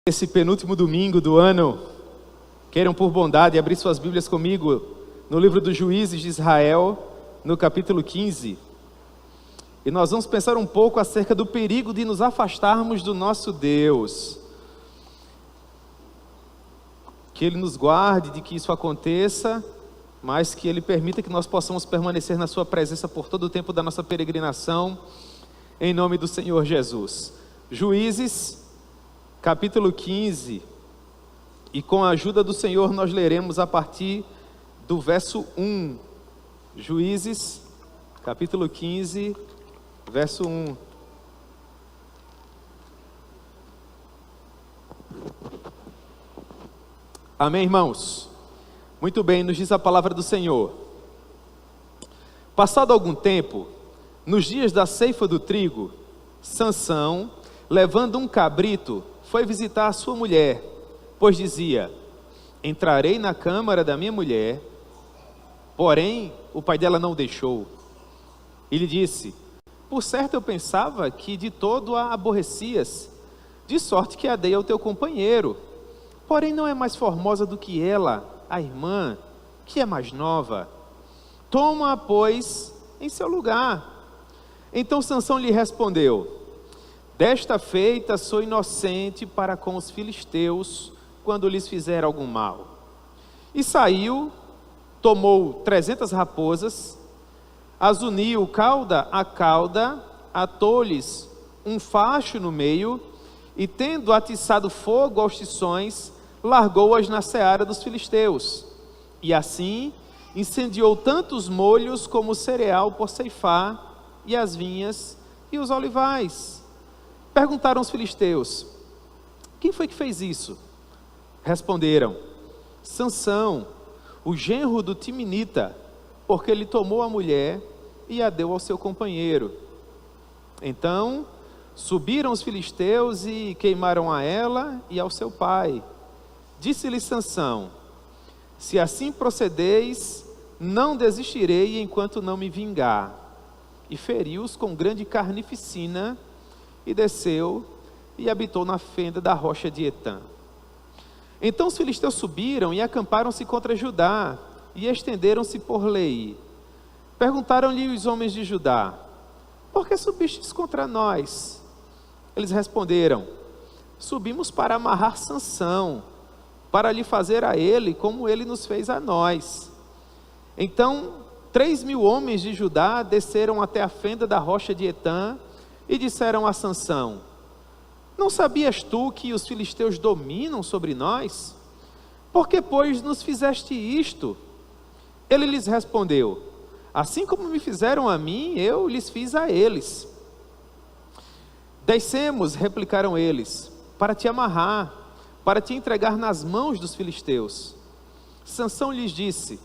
Esse penúltimo domingo do ano, queiram por bondade abrir suas Bíblias comigo no livro dos Juízes de Israel, no capítulo 15. E nós vamos pensar um pouco acerca do perigo de nos afastarmos do nosso Deus. Que Ele nos guarde de que isso aconteça, mas que Ele permita que nós possamos permanecer na Sua presença por todo o tempo da nossa peregrinação, em nome do Senhor Jesus. Juízes, capítulo 15, e com a ajuda do Senhor nós leremos a partir do verso 1. Juízes, capítulo 15, verso 1. Amém, irmãos? Muito bem, nos diz a palavra do Senhor. Passado algum tempo, nos dias da ceifa do trigo, Sansão, levando um cabrito, foi visitar a sua mulher, pois dizia: entrarei na câmara da minha mulher. Porém, o pai dela não o deixou. E lhe disse: por certo eu pensava que de todo a aborrecias, de sorte que a dei ao teu companheiro. Porém não é mais formosa do que ela, a irmã, que é mais nova. Toma-a, pois, em seu lugar. Então Sansão lhe respondeu: desta feita sou inocente para com os filisteus, quando lhes fizer algum mal. E saiu, tomou 300 raposas, as uniu cauda a cauda, atou-lhes um facho no meio, e tendo atiçado fogo aos tições, largou-as na seara dos filisteus. E assim incendiou tanto os molhos como o cereal por ceifar, e as vinhas e os olivais. Perguntaram os filisteus: quem foi que fez isso? Responderam: Sansão, o genro do Timinita, porque ele tomou a mulher e a deu ao seu companheiro. Então subiram os filisteus e queimaram a ela e ao seu pai. Disse-lhe Sansão: se assim procedeis, não desistirei enquanto não me vingar. E feriu-os com grande carnificina, e desceu e habitou na fenda da rocha de Etã. Então os filisteus subiram e acamparam-se contra Judá, e estenderam-se por Leí. Perguntaram-lhe os homens de Judá: por que subistes contra nós? Eles responderam: subimos para amarrar Sansão, para lhe fazer a ele como ele nos fez a nós. Então 3.000 homens de Judá desceram até a fenda da rocha de Etã, e disseram a Sansão: não sabias tu que os filisteus dominam sobre nós? Por que, pois, nos fizeste isto? Ele lhes respondeu: assim como me fizeram a mim, eu lhes fiz a eles. Descemos, replicaram eles, para te amarrar, para te entregar nas mãos dos filisteus. Sansão lhes disse: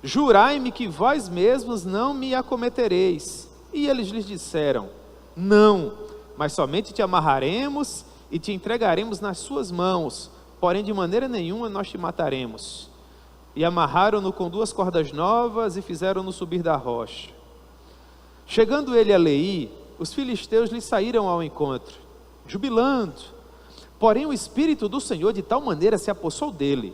jurai-me que vós mesmos não me acometereis. E eles lhes disseram: não, mas somente te amarraremos e te entregaremos nas suas mãos, porém de maneira nenhuma nós te mataremos. E amarraram-no com 2 cordas novas e fizeram-no subir da rocha. Chegando ele a Leí, os filisteus lhe saíram ao encontro, jubilando. Porém o Espírito do Senhor de tal maneira se apossou dele,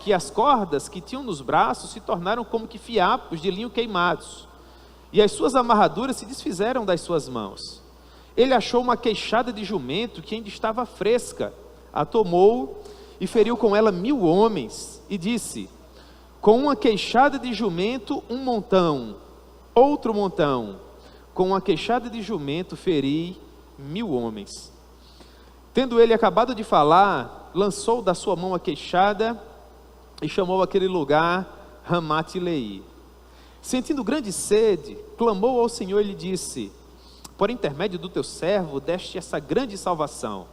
que as cordas que tinham nos braços se tornaram como que fiapos de linho queimados, e as suas amarraduras se desfizeram das suas mãos. Ele achou uma queixada de jumento que ainda estava fresca, a tomou e feriu com ela 1.000 homens, e disse: com uma queixada de jumento um montão, outro montão, com uma queixada de jumento feri 1.000 homens. Tendo ele acabado de falar, lançou da sua mão a queixada e chamou aquele lugar Ramate-Leí. Sentindo grande sede, clamou ao Senhor e lhe disse: por intermédio do teu servo deste essa grande salvação.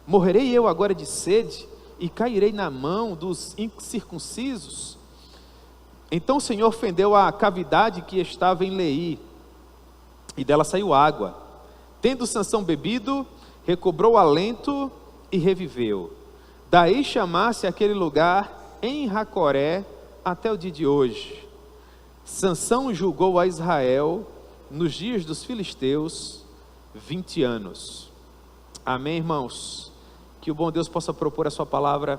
Morrerei eu agora de sede e cairei na mão dos incircuncisos? Então o Senhor fendeu a cavidade que estava em Leí, e dela saiu água. Tendo Sansão bebido, recobrou o alento e reviveu. Daí chamasse aquele lugar em Racoré até o dia de hoje. Sansão julgou a Israel nos dias dos filisteus 20 anos. Amém, irmãos? Que que o bom Deus possa propor a sua palavra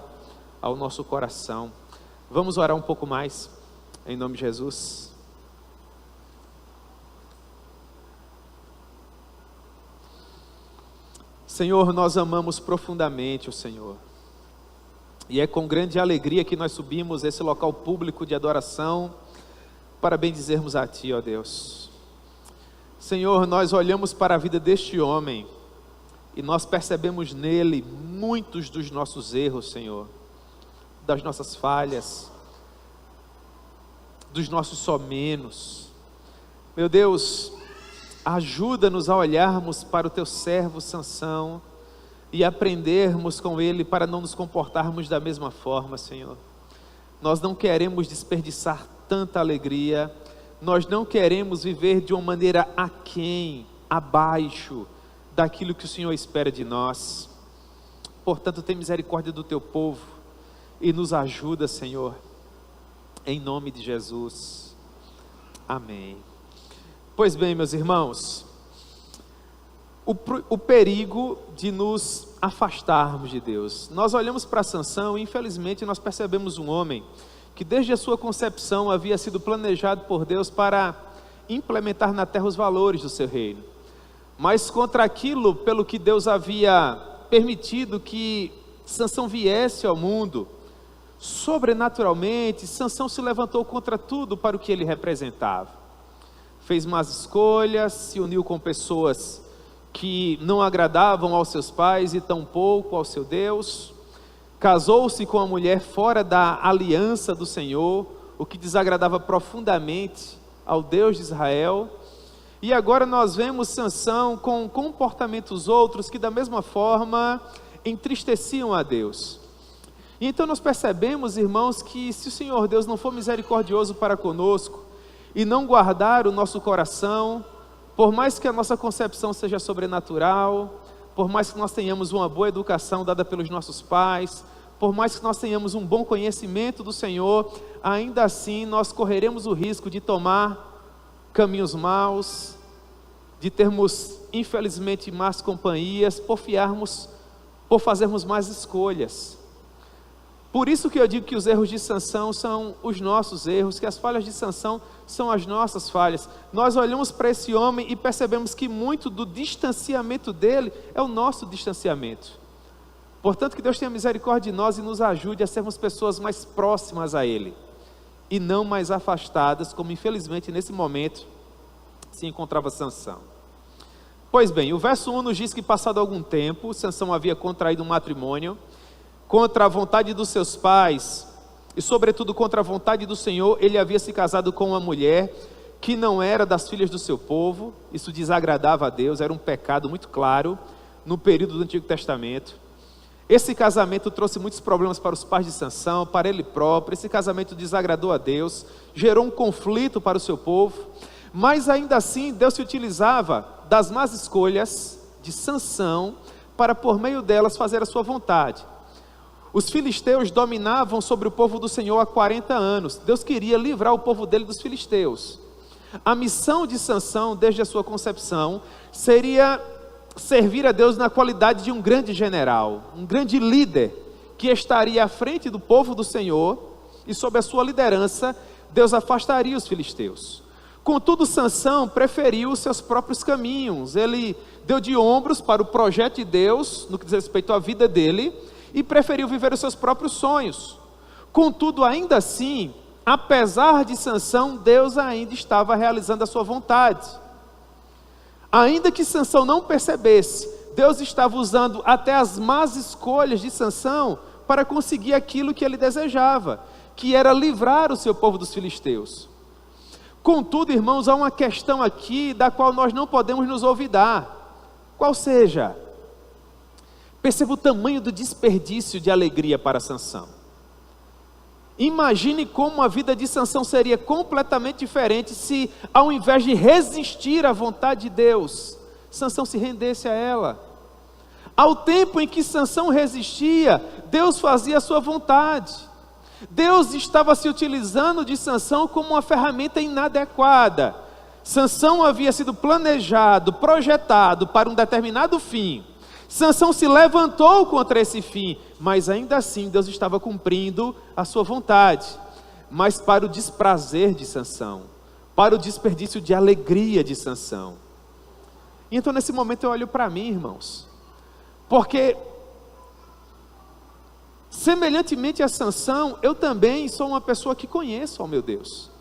ao nosso coração. Vamos orar um pouco mais, em nome de Jesus. Senhor, nós amamos profundamente o Senhor, e é com grande alegria que nós subimos esse local público de adoração, para bendizermos a Ti, ó Deus. Senhor, nós olhamos para a vida deste homem, e nós percebemos nele muitos dos nossos erros, Senhor, das nossas falhas, dos nossos somenos. Meu Deus, ajuda-nos a olharmos para o Teu servo Sansão, e aprendermos com ele para não nos comportarmos da mesma forma, Senhor. Nós não queremos desperdiçar tanta alegria, nós não queremos viver de uma maneira aquém, abaixo daquilo que o Senhor espera de nós. Portanto, tem misericórdia do Teu povo e nos ajuda, Senhor, em nome de Jesus, amém. Pois bem, meus irmãos, o perigo de nos afastarmos de Deus. Nós olhamos para Sansão e infelizmente nós percebemos um homem que desde a sua concepção havia sido planejado por Deus para implementar na terra os valores do seu reino. Mas contra aquilo pelo que Deus havia permitido que Sansão viesse ao mundo, sobrenaturalmente, Sansão se levantou contra tudo para o que ele representava. Fez más escolhas, se uniu com pessoas que não agradavam aos seus pais e tampouco ao seu Deus, casou-se com uma mulher fora da aliança do Senhor, o que desagradava profundamente ao Deus de Israel, e agora nós vemos Sansão com comportamentos outros que da mesma forma entristeciam a Deus. E então nós percebemos, irmãos, que se o Senhor Deus não for misericordioso para conosco, e não guardar o nosso coração, por mais que a nossa concepção seja sobrenatural, por mais que nós tenhamos uma boa educação dada pelos nossos pais, por mais que nós tenhamos um bom conhecimento do Senhor, ainda assim nós correremos o risco de tomar caminhos maus, de termos infelizmente más companhias, por fazermos más escolhas. Por isso que eu digo que os erros de Sansão são os nossos erros, que as falhas de Sansão são as nossas falhas. Nós olhamos para esse homem e percebemos que muito do distanciamento dele é o nosso distanciamento. Portanto, que Deus tenha misericórdia de nós e nos ajude a sermos pessoas mais próximas a Ele, e não mais afastadas, como infelizmente nesse momento se encontrava Sansão. Pois bem, o verso 1 nos diz que passado algum tempo, Sansão havia contraído um matrimônio, contra a vontade dos seus pais, e sobretudo contra a vontade do Senhor. Ele havia se casado com uma mulher que não era das filhas do seu povo. Isso desagradava a Deus, era um pecado muito claro no período do Antigo Testamento. Esse casamento trouxe muitos problemas para os pais de Sansão, para ele próprio. Esse casamento desagradou a Deus, gerou um conflito para o seu povo, mas ainda assim Deus se utilizava das más escolhas de Sansão para por meio delas fazer a sua vontade. Os filisteus dominavam sobre o povo do Senhor há 40 anos. Deus queria livrar o povo dele dos filisteus. A missão de Sansão, desde a sua concepção, seria servir a Deus na qualidade de um grande general, um grande líder, que estaria à frente do povo do Senhor, e sob a sua liderança, Deus afastaria os filisteus. Contudo, Sansão preferiu os seus próprios caminhos. Ele deu de ombros para o projeto de Deus, no que diz respeito à vida dele, e preferiu viver os seus próprios sonhos. Contudo, ainda assim, apesar de Sansão, Deus ainda estava realizando a sua vontade. Ainda que Sansão não percebesse, Deus estava usando até as más escolhas de Sansão para conseguir aquilo que ele desejava, que era livrar o seu povo dos filisteus. Contudo, irmãos, há uma questão aqui da qual nós não podemos nos olvidar. Qual seja? Perceba o tamanho do desperdício de alegria para Sansão. Imagine como a vida de Sansão seria completamente diferente se, ao invés de resistir à vontade de Deus, Sansão se rendesse a ela. Ao tempo em que Sansão resistia, Deus fazia a sua vontade. Deus estava se utilizando de Sansão como uma ferramenta inadequada. Sansão havia sido planejado, projetado para um determinado fim. Sansão se levantou contra esse fim, mas ainda assim Deus estava cumprindo a sua vontade, mas para o desprazer de Sansão, para o desperdício de alegria de Sansão. E então nesse momento eu olho para mim, irmãos, porque semelhantemente a Sansão, eu também sou uma pessoa que conheço ao meu Deus.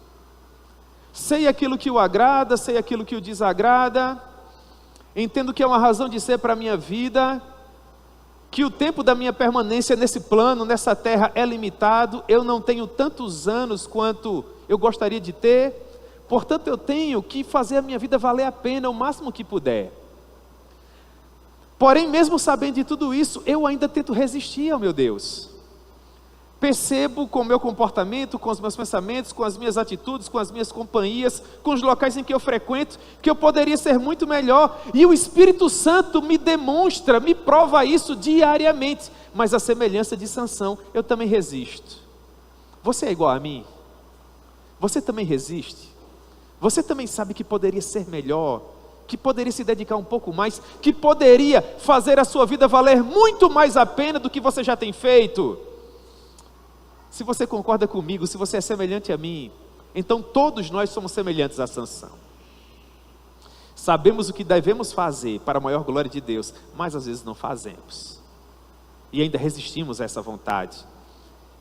Sei aquilo que o agrada, sei aquilo que o desagrada, entendo que é uma razão de ser para a minha vida, que o tempo da minha permanência nesse plano, nessa terra é limitado, eu não tenho tantos anos quanto eu gostaria de ter, portanto eu tenho que fazer a minha vida valer a pena o máximo que puder. Porém, mesmo sabendo de tudo isso, eu ainda tento resistir ao meu Deus. Percebo com o meu comportamento, com os meus pensamentos, com as minhas atitudes, com as minhas companhias, com os locais em que eu frequento, que eu poderia ser muito melhor, e o Espírito Santo me demonstra, me prova isso diariamente, mas a semelhança de Sansão, eu também resisto. Você é igual a mim? Você também resiste? Você também sabe que poderia ser melhor, que poderia se dedicar um pouco mais, que poderia fazer a sua vida valer muito mais a pena do que você já tem feito? Se você concorda comigo, se você é semelhante a mim, então todos nós somos semelhantes a Sansão. Sabemos o que devemos fazer para a maior glória de Deus, mas às vezes não fazemos. E ainda resistimos a essa vontade.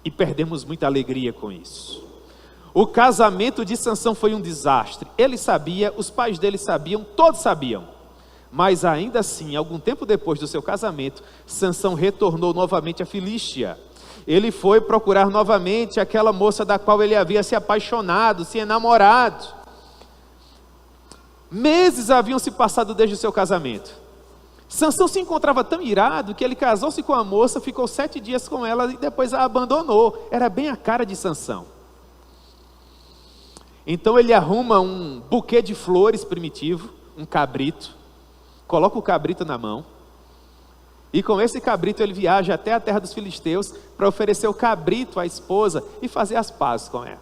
E perdemos muita alegria com isso. O casamento de Sansão foi um desastre. Ele sabia, os pais dele sabiam, todos sabiam. Mas ainda assim, algum tempo depois do seu casamento, Sansão retornou novamente a Filístia. Ele foi procurar novamente aquela moça da qual ele havia se apaixonado, se enamorado. Meses haviam se passado desde o seu casamento. Sansão se encontrava tão irado que ele casou-se com a moça, ficou 7 dias com ela e depois a abandonou. Era bem a cara de Sansão. Então ele arruma um buquê de flores primitivo, um cabrito, coloca o cabrito na mão, e com esse cabrito ele viaja até a terra dos filisteus para oferecer o cabrito à esposa e fazer as pazes com ela.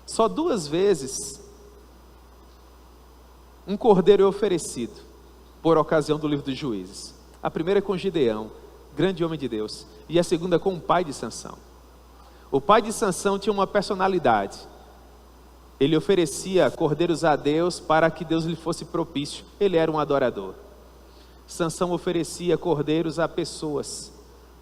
Só 2 vezes um cordeiro é oferecido por ocasião do livro dos Juízes. A primeira é com Gideão, grande homem de Deus, e a segunda com o pai de Sansão. O pai de Sansão tinha uma personalidade. Ele oferecia cordeiros a Deus para que Deus lhe fosse propício. Ele era um adorador. Sansão oferecia cordeiros a pessoas,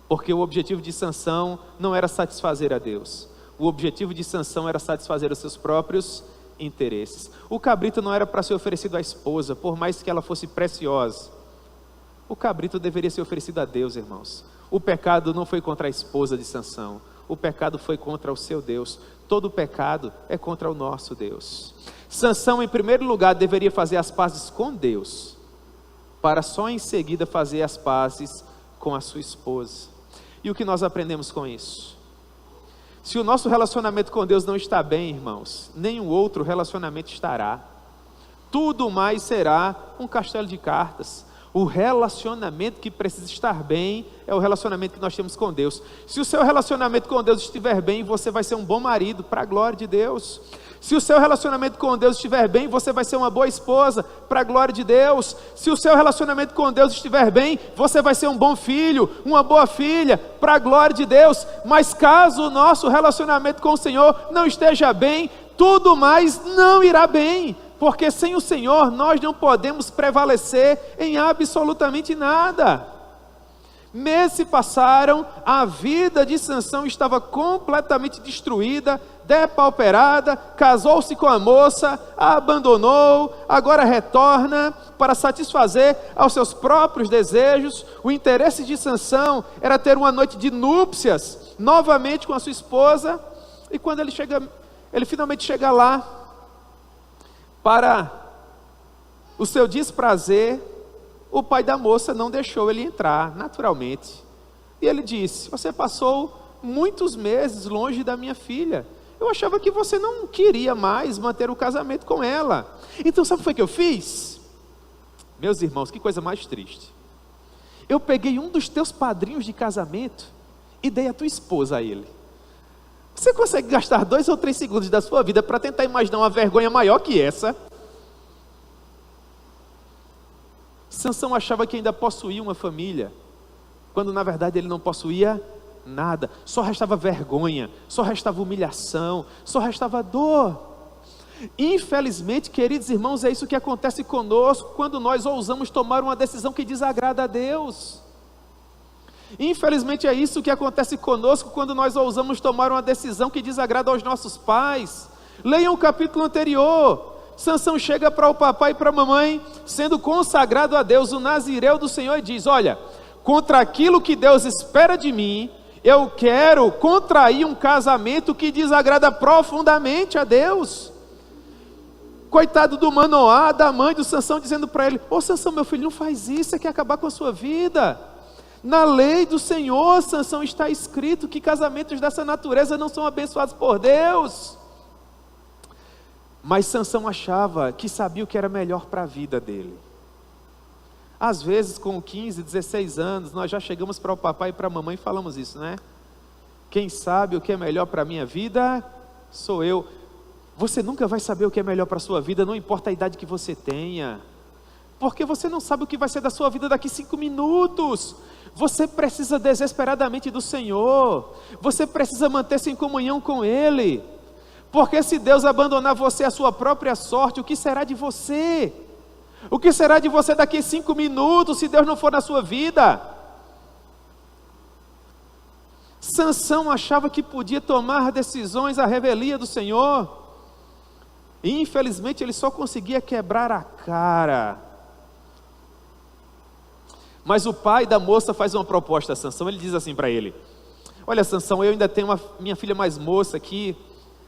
porque o objetivo de Sansão não era satisfazer a Deus. O objetivo de Sansão era satisfazer os seus próprios interesses. O cabrito não era para ser oferecido à esposa, por mais que ela fosse preciosa. O cabrito deveria ser oferecido a Deus, irmãos. O pecado não foi contra a esposa de Sansão. O pecado foi contra o seu Deus. Todo pecado é contra o nosso Deus. Sansão, em primeiro lugar, deveria fazer as pazes com Deus, para só em seguida fazer as pazes com a sua esposa. E o que nós aprendemos com isso? Se o nosso relacionamento com Deus não está bem, irmãos, nenhum outro relacionamento estará. Tudo mais será um castelo de cartas. O relacionamento que precisa estar bem é o relacionamento que nós temos com Deus. Se o seu relacionamento com Deus estiver bem, você vai ser um bom marido, para a glória de Deus. Se o seu relacionamento com Deus estiver bem, você vai ser uma boa esposa, para a glória de Deus. Se o seu relacionamento com Deus estiver bem, você vai ser um bom filho, uma boa filha, para a glória de Deus. Mas caso o nosso relacionamento com o Senhor não esteja bem, tudo mais não irá bem. Porque sem o Senhor nós não podemos prevalecer em absolutamente nada. Meses se passaram, a vida de Sansão estava completamente destruída, depauperada, casou-se com a moça, a abandonou, agora retorna para satisfazer aos seus próprios desejos. O interesse de Sansão era ter uma noite de núpcias, novamente com a sua esposa, e quando ele finalmente chega lá, para o seu desprazer, o pai da moça não deixou ele entrar, naturalmente. E ele disse: você passou muitos meses longe da minha filha. Eu achava que você não queria mais manter o casamento com ela. Então sabe o que foi que eu fiz? Meus irmãos, que coisa mais triste. Eu peguei um dos teus padrinhos de casamento e dei a tua esposa a ele. Você consegue gastar 2 ou 3 segundos da sua vida para tentar imaginar uma vergonha maior que essa? Sansão achava que ainda possuía uma família, quando na verdade ele não possuía nada. Só restava vergonha, só restava humilhação, só restava dor. Infelizmente, queridos irmãos, é isso que acontece conosco quando nós ousamos tomar uma decisão que desagrada a Deus. Infelizmente é isso que acontece conosco quando nós ousamos tomar uma decisão que desagrada aos nossos pais. Leiam o capítulo anterior. Sansão chega para o papai e para a mamãe, sendo consagrado a Deus, o nazireu do Senhor, e diz: olha, contra aquilo que Deus espera de mim, eu quero contrair um casamento que desagrada profundamente a Deus. Coitado do Manoá, da mãe do Sansão, dizendo para ele: ô Sansão, meu filho, não faz isso, você quer acabar com a sua vida. Na lei do Senhor, Sansão, está escrito que casamentos dessa natureza não são abençoados por Deus. Mas Sansão achava que sabia o que era melhor para a vida dele. Às vezes com 15, 16 anos, nós já chegamos para o papai e para a mamãe e falamos isso, né? Quem sabe o que é melhor para a minha vida sou eu. Você nunca vai saber o que é melhor para a sua vida, não importa a idade que você tenha. Porque você não sabe o que vai ser da sua vida daqui 5 minutos. Você precisa desesperadamente do Senhor. Você precisa manter-se em comunhão com Ele. Porque se Deus abandonar você à sua própria sorte, o que será de você? O que será de você daqui 5 minutos, se Deus não for na sua vida? Sansão achava que podia tomar decisões à revelia do Senhor. E infelizmente ele só conseguia quebrar a cara. Mas o pai da moça faz uma proposta a Sansão. Ele diz assim para ele: olha Sansão, eu ainda tenho minha filha mais moça aqui,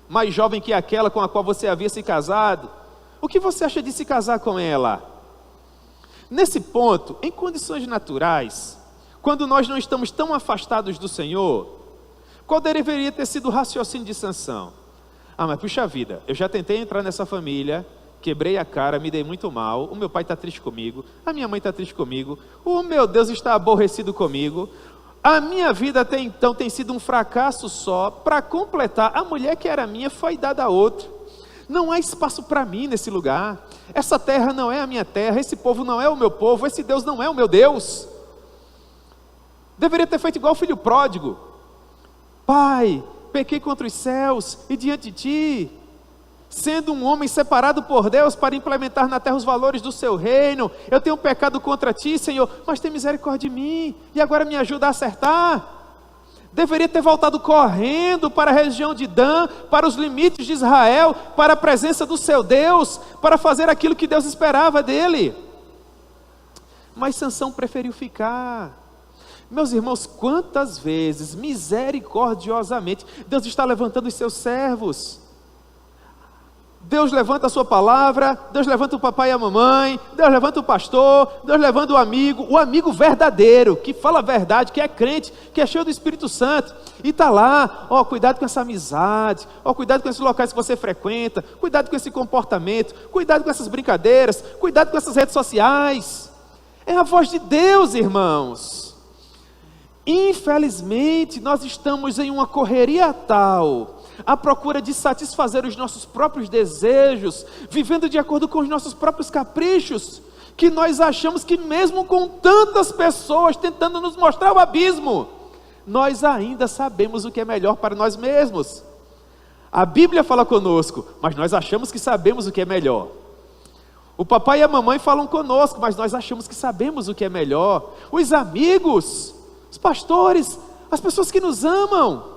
mais jovem que aquela com a qual você havia se casado. O que você acha de se casar com ela? Nesse ponto, em condições naturais, quando nós não estamos tão afastados do Senhor, qual deveria ter sido o raciocínio de Sansão? Mas puxa vida, eu já tentei entrar nessa família, quebrei a cara, me dei muito mal, o meu pai está triste comigo, a minha mãe está triste comigo, o meu Deus está aborrecido comigo, a minha vida até então tem sido um fracasso só. Para completar, a mulher que era minha foi dada a outro. Não há espaço para mim nesse lugar. Essa terra não é a minha terra, esse povo não é o meu povo, esse Deus não é o meu Deus. Deveria ter feito igual o filho pródigo. Pai, pequei contra os céus e diante de ti. Sendo um homem separado por Deus para implementar na terra os valores do seu reino, eu tenho pecado contra ti, Senhor, mas tem misericórdia de mim, e agora me ajuda a acertar. Deveria ter voltado correndo para a região de Dan, para os limites de Israel, para a presença do seu Deus, para fazer aquilo que Deus esperava dele. Mas Sansão preferiu ficar. Meus irmãos, quantas vezes, misericordiosamente, Deus está levantando os seus servos. Deus levanta a sua palavra, Deus levanta o papai e a mamãe, Deus levanta o pastor, Deus levanta o amigo verdadeiro, que fala a verdade, que é crente, que é cheio do Espírito Santo, e está lá, cuidado com essa amizade, cuidado com esses locais que você frequenta, cuidado com esse comportamento, cuidado com essas brincadeiras, cuidado com essas redes sociais. É a voz de Deus, irmãos. Infelizmente, nós estamos em uma correria tal, à procura de satisfazer os nossos próprios desejos, vivendo de acordo com os nossos próprios caprichos, que nós achamos que mesmo com tantas pessoas tentando nos mostrar o abismo, nós ainda sabemos o que é melhor para nós mesmos. A Bíblia fala conosco, mas nós achamos que sabemos o que é melhor. O papai e a mamãe falam conosco, mas nós achamos que sabemos o que é melhor. Os amigos, os pastores, as pessoas que nos amam.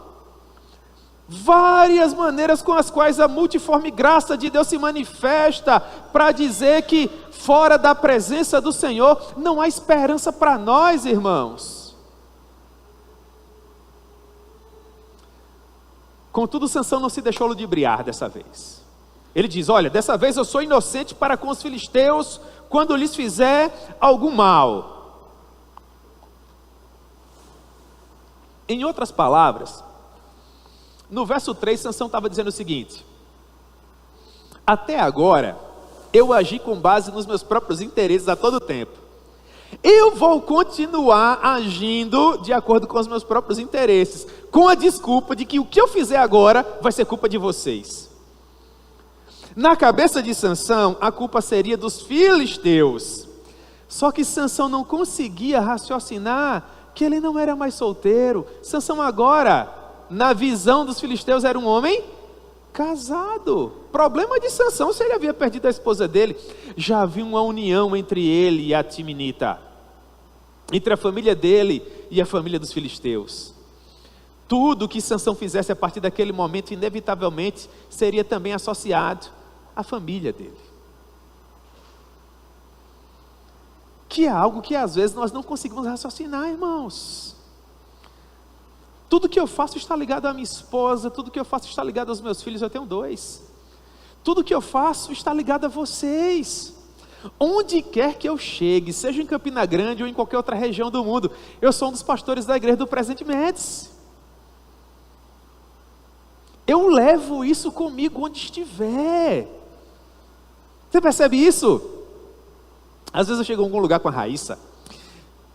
Várias maneiras com as quais a multiforme graça de Deus se manifesta para dizer que fora da presença do Senhor não há esperança para nós, irmãos. Contudo, Sansão não se deixou ludibriar dessa vez. Ele diz: olha, dessa vez eu sou inocente para com os filisteus quando lhes fizer algum mal. Em outras palavras, no verso 3, Sansão estava dizendo o seguinte: até agora, eu agi com base nos meus próprios interesses a todo tempo. Eu vou continuar agindo de acordo com os meus próprios interesses, com a desculpa de que o que eu fizer agora vai ser culpa de vocês. Na cabeça de Sansão, a culpa seria dos filisteus. Só que Sansão não conseguia raciocinar que ele não era mais solteiro. Sansão agora, na visão dos filisteus, era um homem casado. Problema de Sansão se ele havia perdido a esposa dele. Já havia uma união entre ele e a Timinita, entre a família dele e a família dos filisteus. Tudo que Sansão fizesse a partir daquele momento, inevitavelmente, seria também associado à família dele. Que é algo que às vezes nós não conseguimos raciocinar, irmãos. Tudo que eu faço está ligado à minha esposa, tudo que eu faço está ligado aos meus filhos, eu tenho 2. Tudo que eu faço está ligado a vocês. Onde quer que eu chegue, seja em Campina Grande ou em qualquer outra região do mundo, eu sou um dos pastores da igreja do Presente Médici. Eu levo isso comigo onde estiver. Você percebe isso? Às vezes eu chego em algum lugar com a Raíssa,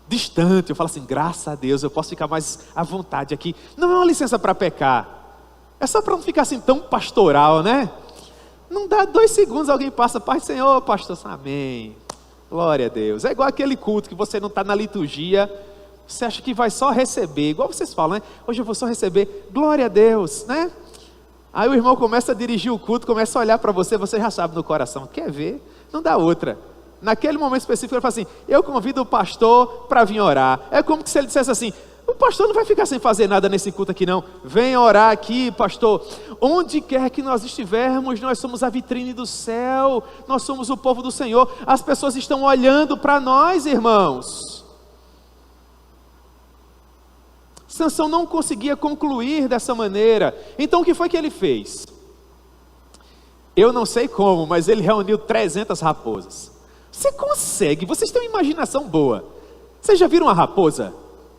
distante, eu falo assim, graças a Deus, eu posso ficar mais à vontade aqui. Não é uma licença para pecar, é só para não ficar assim tão pastoral, né? Não dá 2 segundos, alguém passa, Pai do Senhor, pastor, amém, glória a Deus. É igual aquele culto que você não está na liturgia, você acha que vai só receber, igual vocês falam, né? Hoje eu vou só receber, glória a Deus, né? Aí o irmão começa a dirigir o culto, começa a olhar para você, você já sabe no coração, quer ver? Não dá outra. Naquele momento específico ele fala assim, eu convido o pastor para vir orar. É como se ele dissesse assim, o pastor não vai ficar sem fazer nada nesse culto aqui não, venha orar aqui pastor. Onde quer que nós estivermos, nós somos a vitrine do céu, nós somos o povo do Senhor, as pessoas estão olhando para nós, irmãos. Sansão não conseguia concluir dessa maneira, então o que foi que ele fez? Eu não sei como, mas ele reuniu 300 raposas. Você consegue, vocês têm uma imaginação boa. Vocês já viram uma raposa?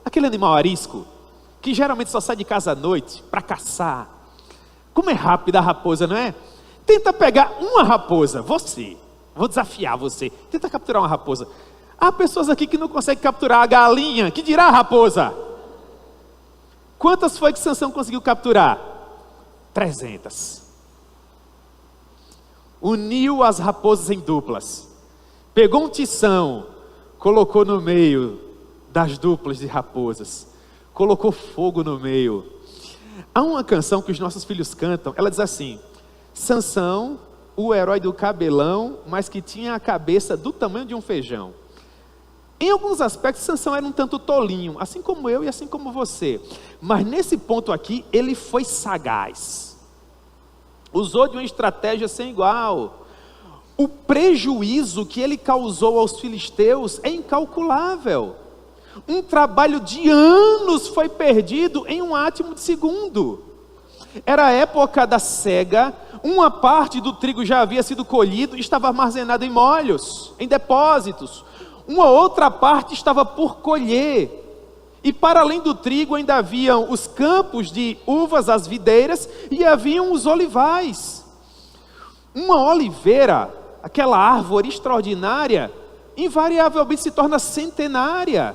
Aquele animal arisco, que geralmente só sai de casa à noite para caçar. Como é rápida a raposa, não é? Tenta pegar uma raposa, vou desafiar você. Tenta capturar uma raposa. Há pessoas aqui que não conseguem capturar a galinha, que dirá a raposa? Quantas foi que Sansão conseguiu capturar? 300. Uniu as raposas em duplas. Pegou um tição, colocou no meio das duplas de raposas, colocou fogo no meio. Há uma canção que os nossos filhos cantam, ela diz assim, Sansão, o herói do cabelão, mas que tinha a cabeça do tamanho de um feijão. Em alguns aspectos, Sansão era um tanto tolinho, assim como eu e assim como você. Mas nesse ponto aqui, ele foi sagaz. Usou de uma estratégia sem igual. O prejuízo que ele causou aos filisteus é incalculável. Um trabalho de anos foi perdido em um átimo de segundo. Era a época da cega, uma parte do trigo já havia sido colhido e estava armazenado em molhos, em depósitos. Uma outra parte estava por colher. E para além do trigo ainda haviam os campos de uvas, as videiras, e haviam os olivais. Uma oliveira, aquela árvore extraordinária, invariavelmente se torna centenária.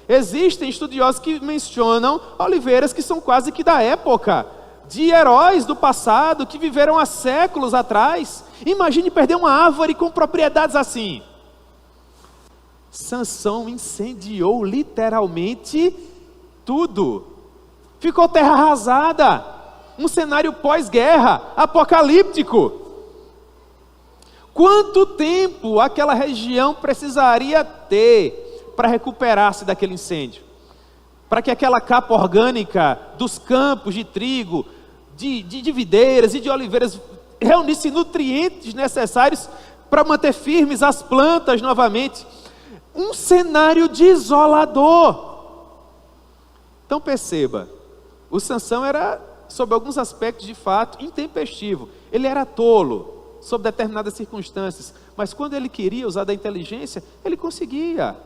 Existem estudiosos que mencionam oliveiras que são quase que da época, de heróis do passado, que viveram há séculos atrás. Imagine perder uma árvore com propriedades assim. Sansão incendiou literalmente tudo. Ficou terra arrasada. Um cenário pós-guerra, apocalíptico. Quanto tempo aquela região precisaria ter para recuperar-se daquele incêndio? Para que aquela capa orgânica dos campos de trigo, de videiras e de oliveiras reunisse nutrientes necessários para manter firmes as plantas novamente. Um cenário desolador. Então perceba, o Sansão era, sob alguns aspectos de fato, intempestivo. Ele era tolo sob determinadas circunstâncias, mas quando ele queria usar da inteligência, ele conseguia.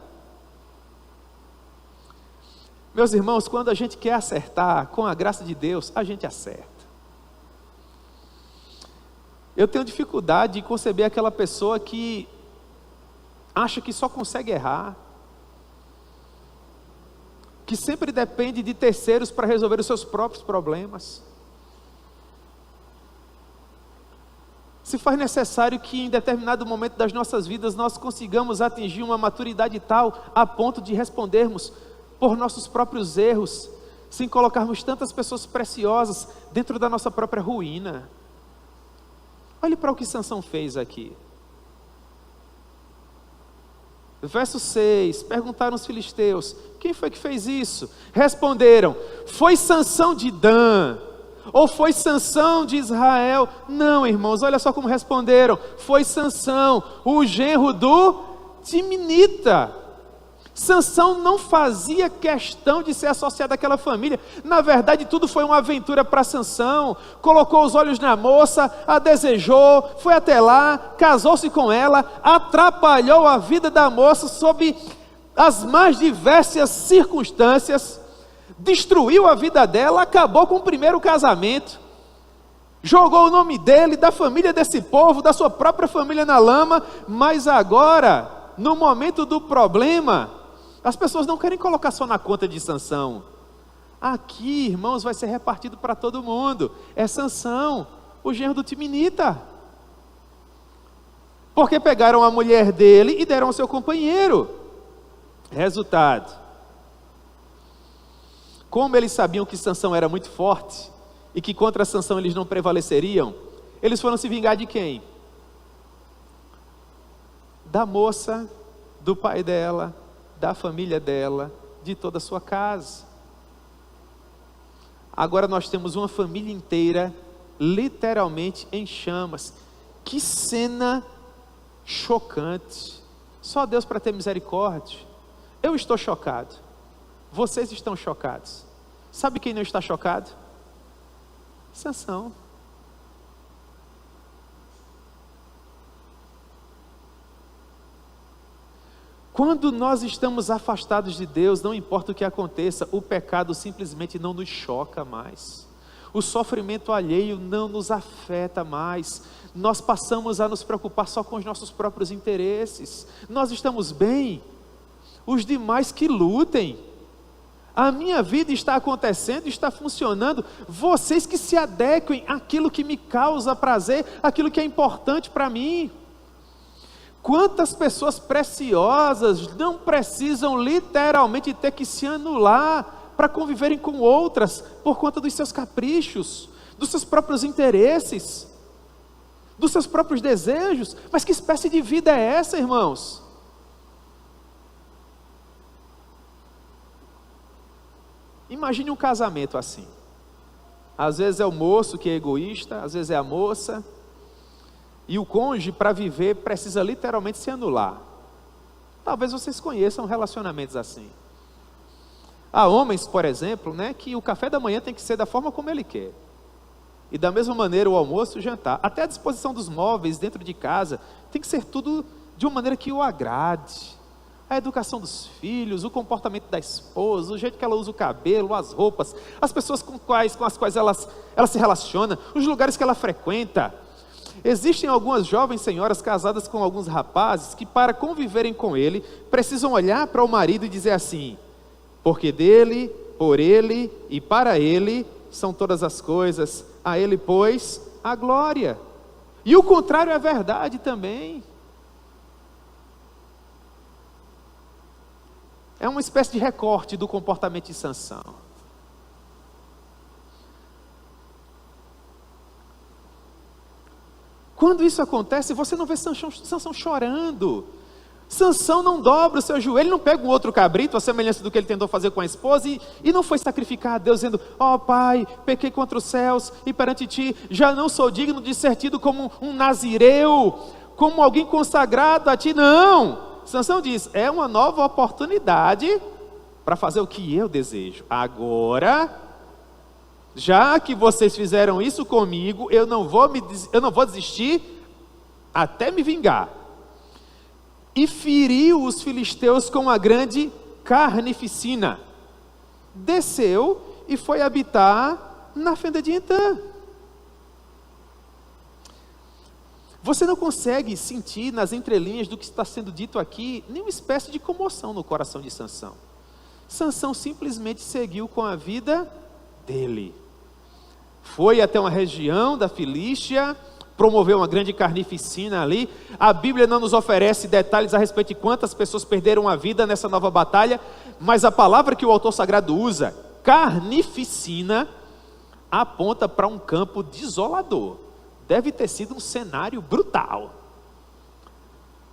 Meus irmãos, quando a gente quer acertar, com a graça de Deus, a gente acerta. Eu tenho dificuldade de conceber aquela pessoa que acha que só consegue errar, que sempre depende de terceiros para resolver os seus próprios problemas. se faz necessário que em determinado momento das nossas vidas nós consigamos atingir uma maturidade tal a ponto de respondermos por nossos próprios erros, sem colocarmos tantas pessoas preciosas dentro da nossa própria ruína. Olhe para o que Sansão fez aqui. Verso 6, perguntaram os filisteus, quem foi que fez isso? Responderam, foi Sansão de Dan, ou foi Sansão de Israel? Não, irmãos, olha só como responderam, foi Sansão, o genro do Timinita. Sansão não fazia questão de ser associado àquela família. Na verdade, tudo foi uma aventura para Sansão. Colocou os olhos na moça, a desejou, foi até lá, casou-se com ela, atrapalhou a vida da moça sob as mais diversas circunstâncias, destruiu a vida dela, acabou com o primeiro casamento, jogou o nome dele, da família desse povo, da sua própria família na lama. Mas agora, no momento do problema, as pessoas não querem colocar só na conta de Sansão. Aqui, irmãos, vai ser repartido para todo mundo. É Sansão, o genro do Timinita. Porque pegaram a mulher dele e deram ao seu companheiro. Resultado: como eles sabiam que Sansão era muito forte e que contra Sansão eles não prevaleceriam, eles foram se vingar de quem? Da moça, do pai dela, da família dela, de toda a sua casa. Agora nós temos uma família inteira literalmente em chamas. Que cena chocante. Só Deus para ter misericórdia. Eu estou chocado. Vocês estão chocados. Sabe quem não está chocado? Sansão. Quando nós estamos afastados de Deus, não importa o que aconteça, o pecado simplesmente não nos choca mais. O sofrimento alheio não nos afeta mais. Nós passamos a nos preocupar só com os nossos próprios interesses. Nós estamos bem, os demais que lutem. A minha vida está acontecendo, está funcionando. Vocês que se adequem àquilo que me causa prazer, àquilo que é importante para mim. Quantas pessoas preciosas não precisam literalmente ter que se anular para conviverem com outras por conta dos seus caprichos, dos seus próprios interesses, dos seus próprios desejos? Mas que espécie de vida é essa, irmãos? Imagine um casamento assim. Às vezes é o moço que é egoísta, às vezes é a moça. E o cônjuge, para viver, precisa literalmente se anular. Talvez vocês conheçam relacionamentos assim. Há homens, por exemplo, que o café da manhã tem que ser da forma como ele quer. E da mesma maneira o almoço e o jantar. Até a disposição dos móveis dentro de casa tem que ser tudo de uma maneira que o agrade. A educação dos filhos, o comportamento da esposa, o jeito que ela usa o cabelo, as roupas, as pessoas com as quais ela se relaciona, os lugares que ela frequenta. Existem algumas jovens senhoras casadas com alguns rapazes que, para conviverem com ele, precisam olhar para o marido e dizer assim: porque dele, por ele e para ele são todas as coisas, a ele, pois, a glória. E o contrário é verdade também. É uma espécie de recorte do comportamento de Sansão. Quando isso acontece, você não vê Sansão chorando. Sansão não dobra o seu joelho, não pega um outro cabrito, a semelhança do que ele tentou fazer com a esposa, e não foi sacrificar a Deus, dizendo: ó Pai, pequei contra os céus, e perante ti, já não sou digno de ser tido como um nazireu, como alguém consagrado a ti. Não! Sansão diz: é uma nova oportunidade para fazer o que eu desejo. Agora, já que vocês fizeram isso comigo, eu não vou desistir até me vingar. E feriu os filisteus com uma grande carnificina. Desceu e foi habitar na fenda de Etã. Você não consegue sentir nas entrelinhas do que está sendo dito aqui nenhuma espécie de comoção no coração de Sansão. Sansão simplesmente seguiu com a vida dele. Foi até uma região da Filístia, promoveu uma grande carnificina ali. A Bíblia não nos oferece detalhes a respeito de quantas pessoas perderam a vida nessa nova batalha, mas a palavra que o autor sagrado usa, carnificina, aponta para um campo desolador. Deve ter sido um cenário brutal.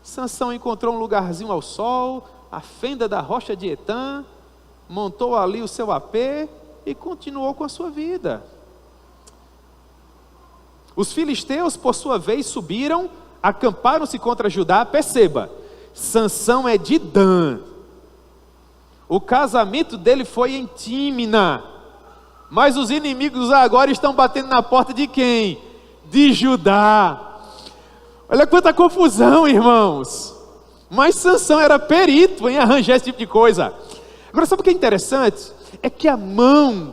Sansão encontrou um lugarzinho ao sol, a fenda da rocha de Etã, montou ali o seu apê e continuou com a sua vida. Os filisteus, por sua vez, subiram, acamparam-se contra Judá. Perceba, Sansão é de Dan. O casamento dele foi em Tímina. Mas os inimigos agora estão batendo na porta de quem? De Judá. Olha quanta confusão, irmãos. Mas Sansão era perito em arranjar esse tipo de coisa. Agora, sabe o que é interessante? É que a mão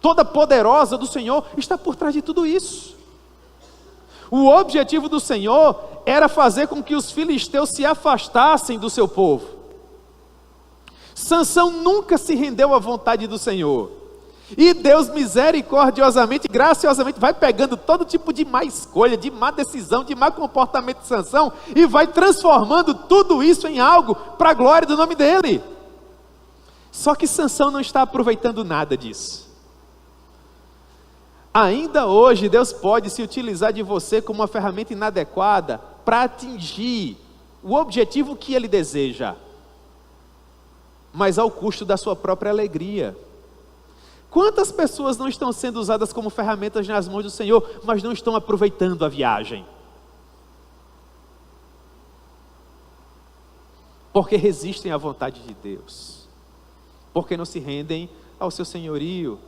toda poderosa do Senhor está por trás de tudo isso. O objetivo do Senhor era fazer com que os filisteus se afastassem do seu povo. Sansão nunca se rendeu à vontade do Senhor. E Deus misericordiosamente, graciosamente, vai pegando todo tipo de má escolha, de má decisão, de má comportamento de Sansão e vai transformando tudo isso em algo para a glória do nome dele. Só que Sansão não está aproveitando nada disso. Ainda hoje Deus pode se utilizar de você como uma ferramenta inadequada para atingir o objetivo que Ele deseja, mas ao custo da sua própria alegria. Quantas pessoas não estão sendo usadas como ferramentas nas mãos do Senhor, mas não estão aproveitando a viagem? Porque resistem à vontade de Deus, porque não se rendem ao seu senhorio.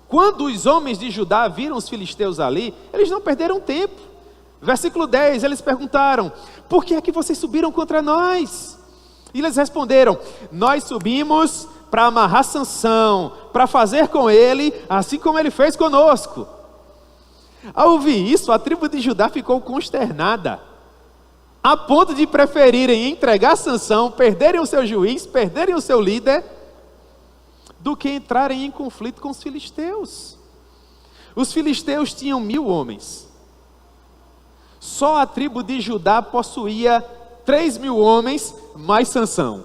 Quando os homens de Judá viram os filisteus ali, eles não perderam tempo. Versículo 10, eles perguntaram: por que é que vocês subiram contra nós? E eles responderam: nós subimos para amarrar Sansão, para fazer com ele, assim como ele fez conosco. Ao ouvir isso, a tribo de Judá ficou consternada, a ponto de preferirem entregar Sansão, perderem o seu juiz, perderem o seu líder, do que entrarem em conflito com os filisteus. Os filisteus tinham 1000 homens. Só a tribo de Judá possuía 3.000 homens, mais Sansão.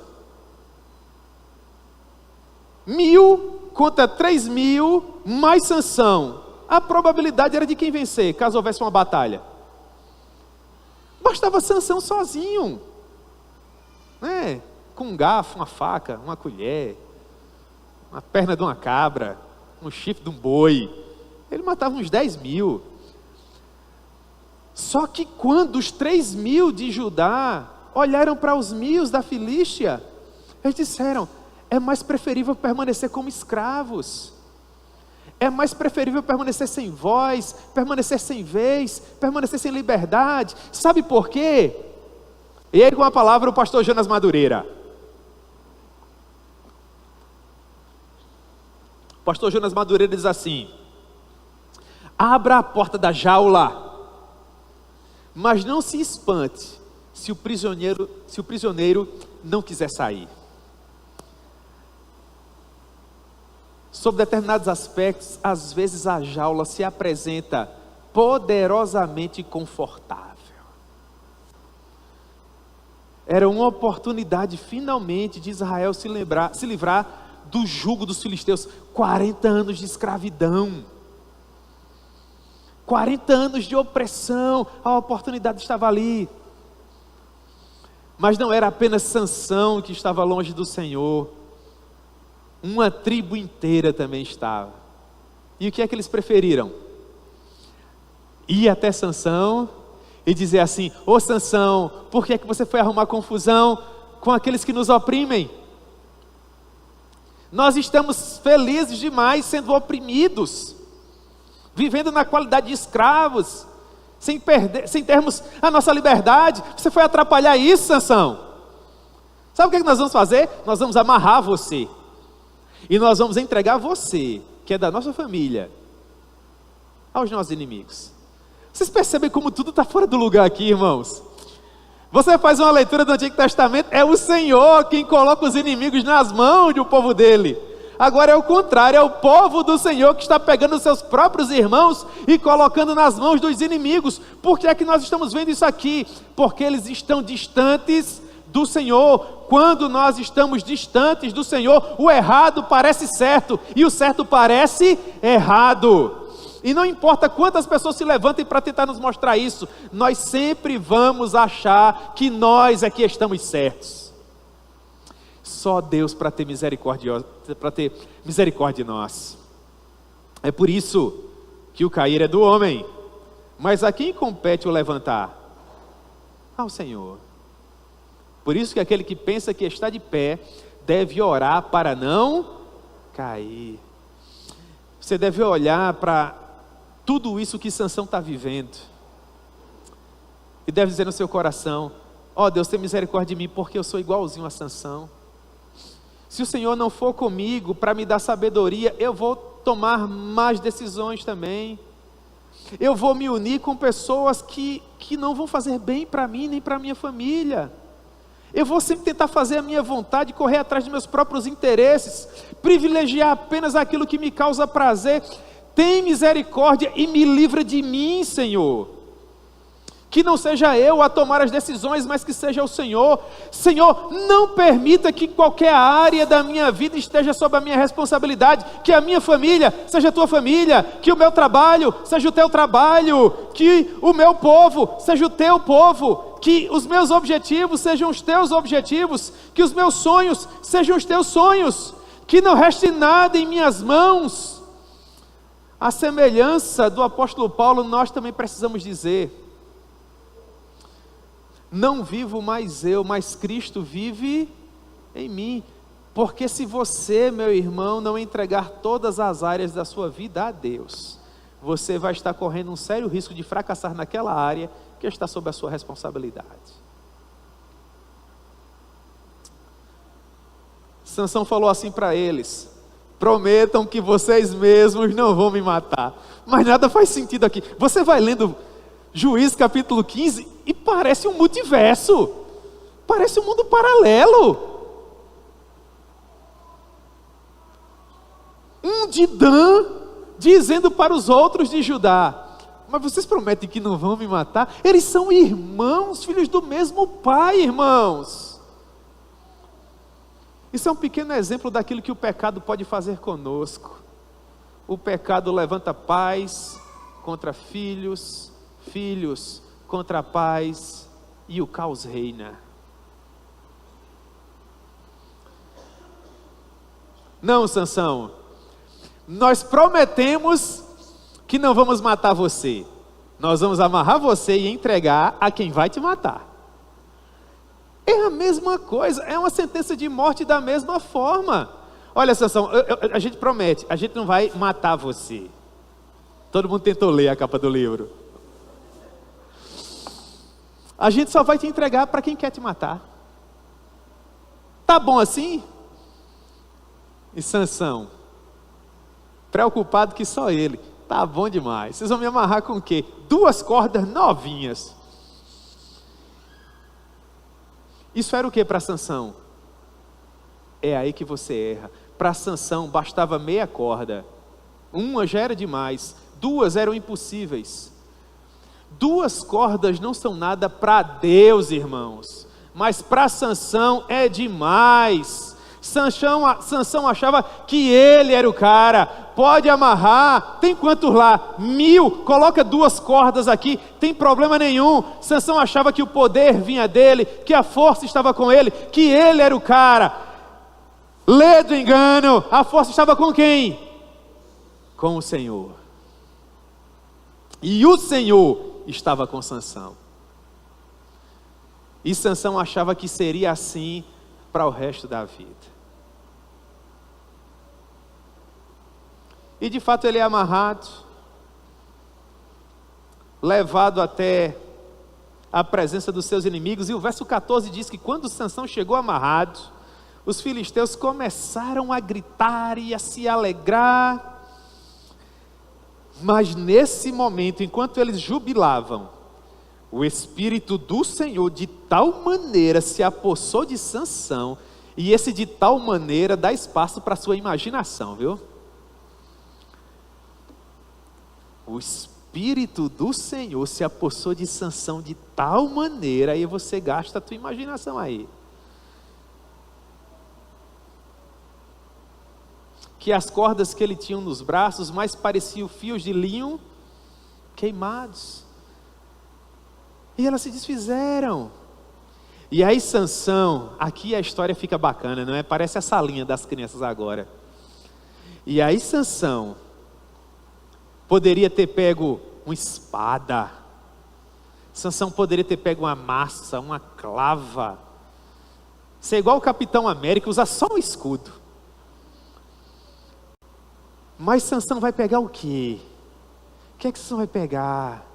1000 contra 3.000, mais Sansão. A probabilidade era de quem vencer, caso houvesse uma batalha. Bastava Sansão sozinho, né? Com um garfo, uma faca, uma colher, uma perna de uma cabra, um chifre de um boi. Ele matava uns 10.000. Só que quando os 3.000 de Judá olharam para os 1000 da Filístia, eles disseram: é mais preferível permanecer como escravos. É mais preferível permanecer sem voz, permanecer sem vez, permanecer sem liberdade. Sabe por quê? E aí com a palavra o pastor Jonas Madureira. O pastor Jonas Madureira diz assim: abra a porta da jaula, mas não se espante se o prisioneiro não quiser sair. Sob determinados aspectos, às vezes a jaula se apresenta poderosamente confortável. Era uma oportunidade finalmente de Israel se livrar do jugo dos filisteus. 40 anos de escravidão, 40 anos de opressão, a oportunidade estava ali. Mas não era apenas Sansão que estava longe do Senhor, uma tribo inteira também estava. E o que é que eles preferiram? Ir até Sansão e dizer assim: ô Sansão, por que é que você foi arrumar confusão com aqueles que nos oprimem? Nós estamos felizes demais sendo oprimidos, vivendo na qualidade de escravos, sem termos a nossa liberdade. Você foi atrapalhar isso, Sansão. Sabe o que é que nós vamos fazer? Nós vamos amarrar você, e nós vamos entregar você, que é da nossa família, aos nossos inimigos. Vocês percebem como tudo está fora do lugar aqui, irmãos? Você faz uma leitura do Antigo Testamento, é o Senhor quem coloca os inimigos nas mãos do povo dele. Agora é o contrário, é o povo do Senhor que está pegando os seus próprios irmãos e colocando nas mãos dos inimigos. Por que é que nós estamos vendo isso aqui? Porque eles estão distantes do Senhor. Quando nós estamos distantes do Senhor, o errado parece certo e o certo parece errado. E não importa quantas pessoas se levantem para tentar nos mostrar isso, nós sempre vamos achar que nós é que estamos certos. Só Deus para ter misericórdia de nós. É por isso que o cair é do homem, mas a quem compete o levantar? Ao Senhor. Por isso que aquele que pensa que está de pé deve orar para não cair. Você deve olhar para tudo isso que Sansão está vivendo e deve dizer no seu coração: ó Deus, tem misericórdia de mim, porque eu sou igualzinho a Sansão. Se o Senhor não for comigo para me dar sabedoria, eu vou tomar más decisões também. Eu vou me unir com pessoas que não vão fazer bem para mim, nem para minha família. Eu vou sempre tentar fazer a minha vontade, correr atrás dos meus próprios interesses, privilegiar apenas aquilo que me causa prazer. Tem misericórdia e me livra de mim, Senhor. Que não seja eu a tomar as decisões, mas que seja o Senhor. Senhor, não permita que qualquer área da minha vida esteja sob a minha responsabilidade. Que a minha família seja a tua família, que o meu trabalho seja o teu trabalho, que o meu povo seja o teu povo, que os meus objetivos sejam os teus objetivos, que os meus sonhos sejam os teus sonhos, que não reste nada em minhas mãos. A semelhança do apóstolo Paulo, nós também precisamos dizer: não vivo mais eu, mas Cristo vive em mim. Porque se você, meu irmão, não entregar todas as áreas da sua vida a Deus, você vai estar correndo um sério risco de fracassar naquela área que está sob a sua responsabilidade. Sansão falou assim para eles: prometam que vocês mesmos não vão me matar. Mas nada faz sentido aqui. Você vai lendo Juízes capítulo 15 e parece um multiverso, parece um mundo paralelo. Um de Dan dizendo para os outros de Judá: mas vocês prometem que não vão me matar? Eles são irmãos, filhos do mesmo pai, irmãos. Isso é um pequeno exemplo daquilo que o pecado pode fazer conosco. O pecado levanta pais contra filhos, filhos contra pais, e o caos reina. Não, Sansão, nós prometemos que não vamos matar você, nós vamos amarrar você e entregar a quem vai te matar. É a mesma coisa, é uma sentença de morte da mesma forma. Olha, Sansão, a gente promete, a gente não vai matar você. Todo mundo tentou ler a capa do livro. A gente só vai te entregar para quem quer te matar. Tá bom assim? E Sansão, preocupado que só ele: tá bom demais, vocês vão me amarrar com o quê? 2 cordas novinhas. Isso era o que para Sansão? É aí que você erra. Para Sansão bastava meia corda. Uma já era demais, 2 eram impossíveis. 2 cordas não são nada para Deus, irmãos, mas para Sansão é demais. Sansão achava que ele era o cara. Pode amarrar, tem quantos lá? 1000, coloca 2 cordas aqui, tem problema nenhum. Sansão achava que o poder vinha dele, que a força estava com ele, que ele era o cara. Lê do engano, a força estava com quem? Com o Senhor. E o Senhor estava com Sansão. E Sansão achava que seria assim para o resto da vida. E de fato ele é amarrado, levado até a presença dos seus inimigos. E o verso 14 diz que quando Sansão chegou amarrado, os filisteus começaram a gritar e a se alegrar. Mas nesse momento, enquanto eles jubilavam, o Espírito do Senhor de tal maneira se apossou de Sansão, E esse de tal maneira dá espaço para a sua imaginação, viu? O Espírito do Senhor se apossou de Sansão de tal maneira, aí você gasta a tua imaginação aí. Que as cordas que ele tinha nos braços mais pareciam fios de linho queimados. E elas se desfizeram. E aí Sansão, aqui a história fica bacana, não é? Parece a salinha das crianças agora. E aí Sansão poderia ter pego uma espada. Sansão poderia ter pego uma massa, uma clava. Ser igual o Capitão América, usar só um escudo. Mas Sansão vai pegar o quê? O que é que Sansão vai pegar?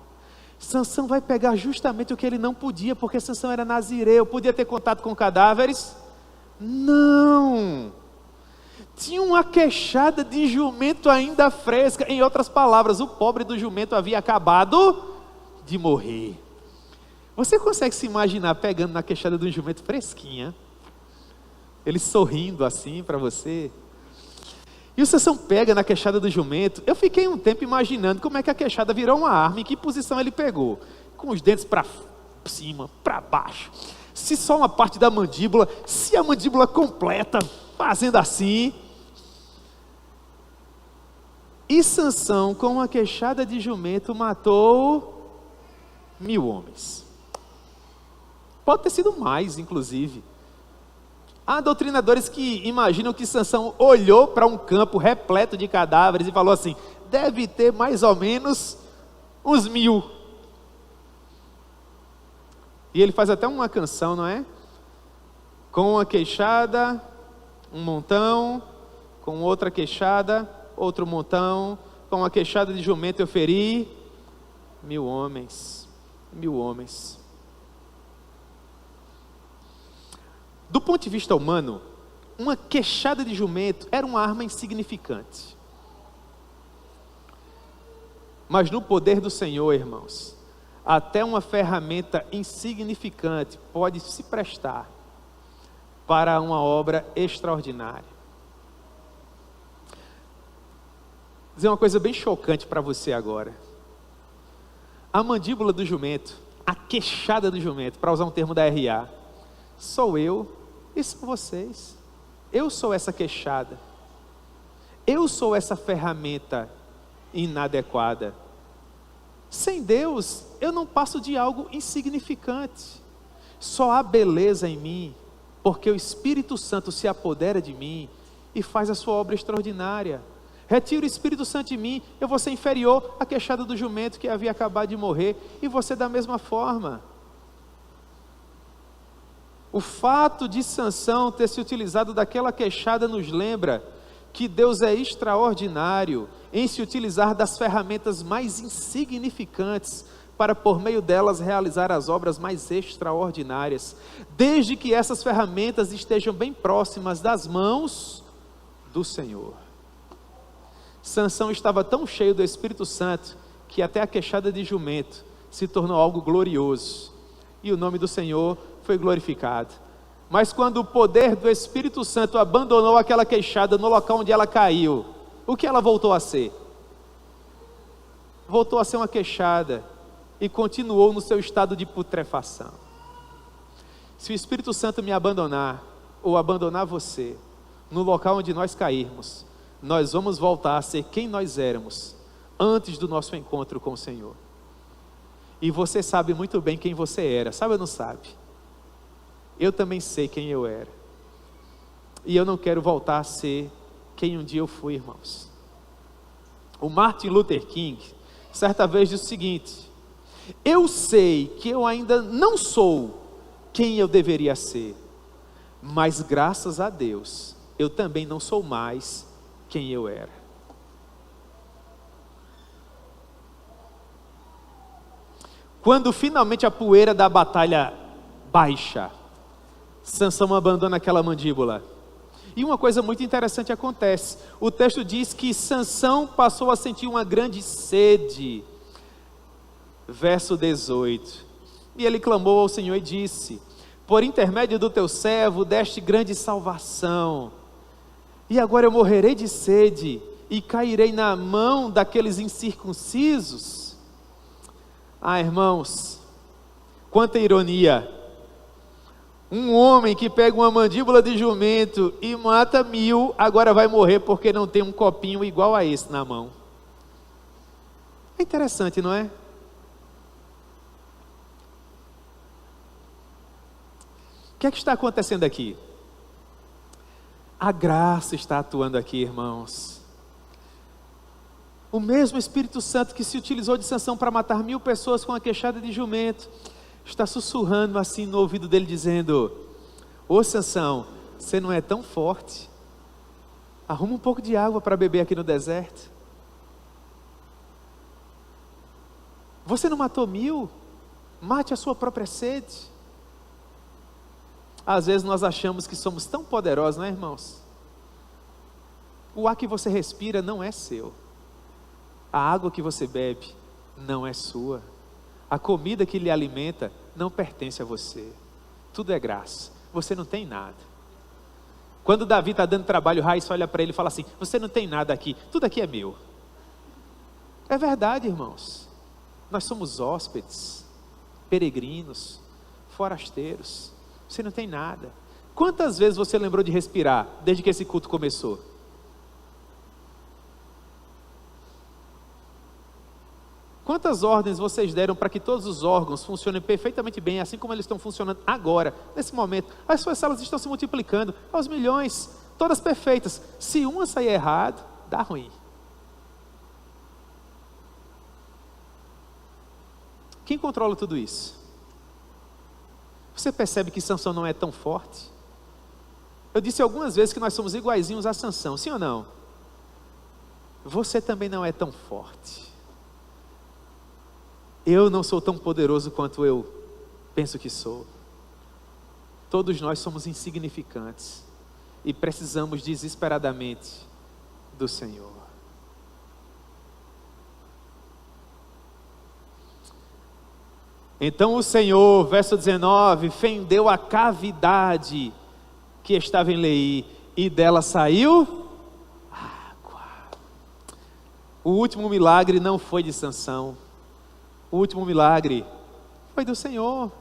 Sansão vai pegar justamente o que ele não podia, porque Sansão era nazireu. Podia ter contato com cadáveres? Não. Tinha uma queixada de jumento ainda fresca. Em outras palavras, o pobre do jumento havia acabado de morrer. Você consegue se imaginar pegando na queixada do jumento fresquinha? Ele sorrindo assim para você? E o Sansão pega na queixada do jumento. Eu fiquei um tempo imaginando como é que a queixada virou uma arma, em que posição ele pegou. Com os dentes para cima, para baixo. Se só uma parte da mandíbula, se a mandíbula completa, fazendo assim. E Sansão, com uma queixada de jumento, matou 1000 homens. Pode ter sido mais, inclusive. Há doutrinadores que imaginam que Sansão olhou para um campo repleto de cadáveres e falou assim: deve ter mais ou menos uns 1000. E ele faz até uma canção, não é? Com uma queixada, um montão, com outra queixada, outro montão, com uma queixada de jumento eu feri 1000 homens. 1000 homens. Do ponto de vista humano, uma queixada de jumento era uma arma insignificante. Mas no poder do Senhor, irmãos, até uma ferramenta insignificante pode se prestar para uma obra extraordinária. Vou dizer uma coisa bem chocante para você agora. A mandíbula do jumento, a queixada do jumento, para usar um termo da RA, sou eu e são vocês. Eu sou essa queixada. Eu sou essa ferramenta inadequada. Sem Deus, eu não passo de algo insignificante. Só há beleza em mim, porque o Espírito Santo se apodera de mim e faz a sua obra extraordinária. Retira o Espírito Santo de mim, eu vou ser inferior à queixada do jumento que havia acabado de morrer, e você da mesma forma. O fato de Sansão ter se utilizado daquela queixada nos lembra que Deus é extraordinário em se utilizar das ferramentas mais insignificantes para por meio delas realizar as obras mais extraordinárias, desde que essas ferramentas estejam bem próximas das mãos do Senhor. Sansão estava tão cheio do Espírito Santo que até a queixada de jumento se tornou algo glorioso, e o nome do Senhor foi glorificado. Mas quando o poder do Espírito Santo abandonou aquela queixada no local onde ela caiu, o que ela voltou a ser? Voltou a ser uma queixada e continuou no seu estado de putrefação. Se o Espírito Santo me abandonar, ou abandonar você, no local onde nós cairmos, nós vamos voltar a ser quem nós éramos antes do nosso encontro com o Senhor. E você sabe muito bem quem você era, sabe ou não sabe? Eu também sei quem eu era. E eu não quero voltar a ser quem um dia eu fui, irmãos. O Martin Luther King, certa vez disse o seguinte: eu sei que eu ainda não sou quem eu deveria ser, mas graças a Deus, eu também não sou mais quem eu era. Quando finalmente a poeira da batalha baixa, Sansão abandona aquela mandíbula. E uma coisa muito interessante acontece. O texto diz que Sansão passou a sentir uma grande sede. Verso 18. E ele clamou ao Senhor e disse: por intermédio do teu servo deste grande salvação. E agora eu morrerei de sede e cairei na mão daqueles incircuncisos. Ah, irmãos, quanta ironia. Um homem que pega uma mandíbula de jumento e mata 1000, agora vai morrer porque não tem um copinho igual a esse na mão. É interessante, não é? O que é que está acontecendo aqui? A graça está atuando aqui, irmãos. O mesmo Espírito Santo que se utilizou de Sansão para matar 1000 pessoas com a queixada de jumento, está sussurrando assim no ouvido dele, dizendo: ô Sansão, você não é tão forte, arruma um pouco de água para beber aqui no deserto. Você não matou 1000? Mate a sua própria sede. Às vezes nós achamos que somos tão poderosos, não é, irmãos? O ar que você respira não é seu. A água que você bebe não é sua. A comida que lhe alimenta não pertence a você. Tudo é graça. Você não tem nada. Quando Davi está dando trabalho, Raíssa olha para ele e fala assim: você não tem nada aqui, tudo aqui é meu. É verdade, irmãos. Nós somos hóspedes, peregrinos, forasteiros. Você não tem nada. Quantas vezes você lembrou de respirar desde que esse culto começou? Quantas ordens vocês deram para que todos os órgãos funcionem perfeitamente bem, assim como eles estão funcionando agora, nesse momento? As suas células estão se multiplicando aos milhões, todas perfeitas. Se uma sair errado, dá ruim. Quem controla tudo isso? Você percebe que Sansão não é tão forte? Eu disse algumas vezes que nós somos iguaizinhos a Sansão, sim ou não? Você também não é tão forte. Eu não sou tão poderoso quanto eu penso que sou. Todos nós somos insignificantes e precisamos desesperadamente do Senhor. Então o Senhor, verso 19, fendeu a cavidade que estava em Leí, e dela saiu água. O último milagre não foi de Sansão. O último milagre foi do Senhor.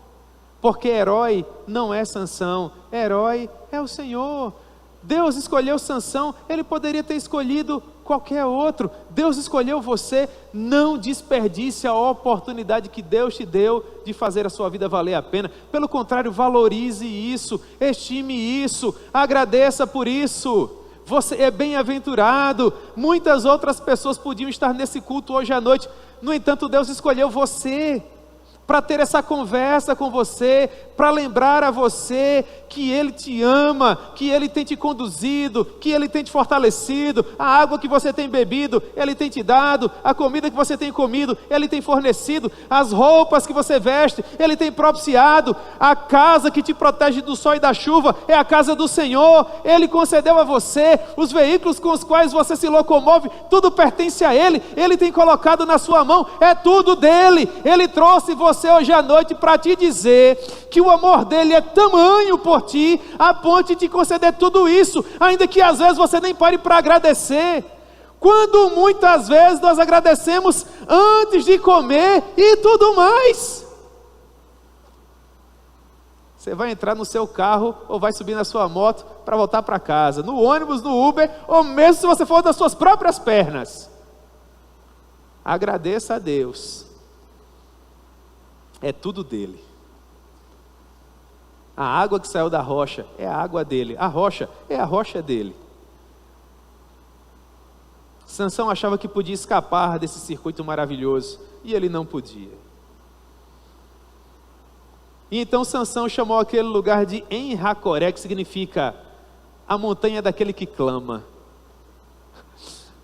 Porque herói não é Sansão, herói é o Senhor. Deus escolheu Sansão, Ele poderia ter escolhido qualquer outro. Deus escolheu você. Não desperdice a oportunidade que Deus te deu de fazer a sua vida valer a pena. Pelo contrário, valorize isso, estime isso, agradeça por isso. Você é bem-aventurado. Muitas outras pessoas podiam estar nesse culto hoje à noite. No entanto, Deus escolheu você para ter essa conversa com você, para lembrar a você que Ele te ama, que Ele tem te conduzido, que Ele tem te fortalecido, a água que você tem bebido, Ele tem te dado, a comida que você tem comido, Ele tem fornecido, as roupas que você veste, Ele tem propiciado, a casa que te protege do sol e da chuva, é a casa do Senhor. Ele concedeu a você, os veículos com os quais você se locomove, tudo pertence a Ele, Ele tem colocado na sua mão, é tudo dEle. Ele trouxe você hoje à noite para te dizer que o amor dEle é tamanho por ti, a ponto de te conceder tudo isso, ainda que às vezes você nem pare para agradecer. Quando muitas vezes nós agradecemos antes de comer e tudo mais. Você vai entrar no seu carro ou vai subir na sua moto para voltar para casa, no ônibus, no Uber, ou mesmo se você for das suas próprias pernas. Agradeça a Deus. É tudo dele. A água que saiu da rocha é a água dele. A rocha é a rocha dele. Sansão achava que podia escapar desse circuito maravilhoso, e ele não podia. E então Sansão chamou aquele lugar de En-Hacoré, que significa a montanha daquele que clama.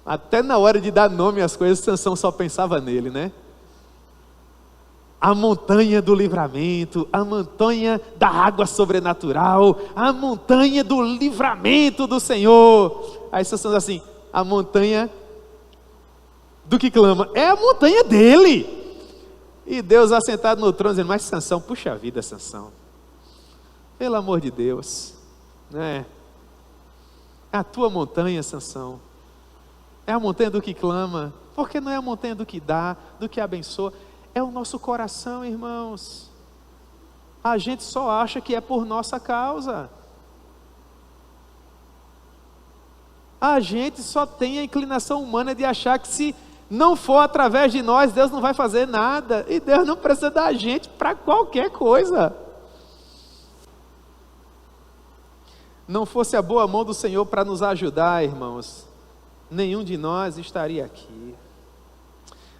Até na hora de dar nome às coisas, Sansão só pensava nele, né? A montanha do livramento, a montanha da água sobrenatural, a montanha do livramento do Senhor. Aí Sansão diz assim: a montanha do que clama é a montanha dele. E Deus assentado no trono dizendo: mas Sansão, puxa vida, Sansão, Pelo amor de Deus, né? É a tua montanha, Sansão. É a montanha do que clama, porque não é a montanha do que dá, do que abençoa. É o nosso coração, irmãos. A gente só acha que é por nossa causa. A gente só tem a inclinação humana de achar que se não for através de nós, Deus não vai fazer nada. E Deus não precisa da gente para qualquer coisa. Não fosse a boa mão do Senhor para nos ajudar, irmãos, nenhum de nós estaria aqui.